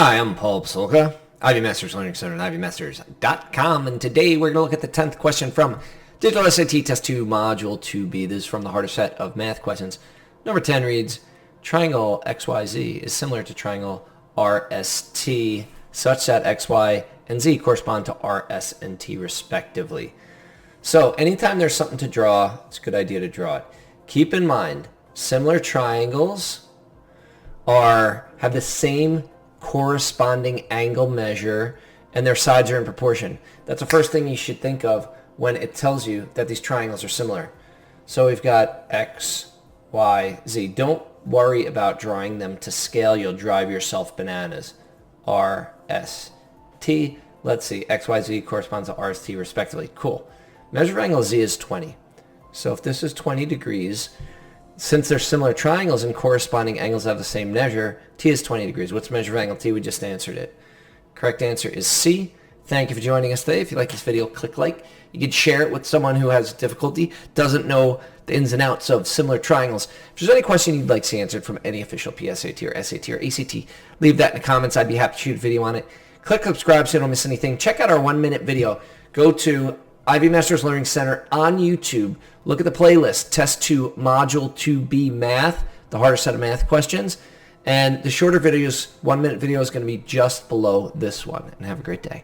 Hi, I'm Paul Psolka, Ivy Masters Learning Center at ivymasters.com, and today we're going to look at the 10th question from Digital SAT Test 2, Module 2B. This is from the harder set of math questions. Number 10 reads, triangle XYZ is similar to triangle RST such that XY and Z correspond to RS and T respectively. So anytime there's something to draw, it's a good idea to draw it. Keep in mind, similar triangles have the same corresponding angle measure and their sides are in proportion. That's the first thing you should think of when it tells you that these triangles are similar. So we've got X, Y, Z. Don't worry about drawing them to scale. You'll drive yourself bananas. R, S, T. Let's see. X, Y, Z corresponds to R, S, T respectively. Cool. Measure of angle Z is 20. So if this is 20 degrees, since they're similar triangles and corresponding angles have the same measure, T is 20 degrees. What's the measure of angle T? We just answered it. Correct answer is C. Thank you for joining us today. If you like this video, click like. You can share it with someone who has difficulty, doesn't know the ins and outs of similar triangles. If there's any question you'd like to see answered from any official PSAT or SAT or ACT, leave that in the comments. I'd be happy to shoot a video on it. Click subscribe so you don't miss anything. Check out our 1-minute video. Go to Ivy Masters Learning Center on YouTube. Look at the playlist, Test 2, Module 2B Math, the harder set of math questions. And the shorter videos, 1-minute video is going to be just below this one. And have a great day.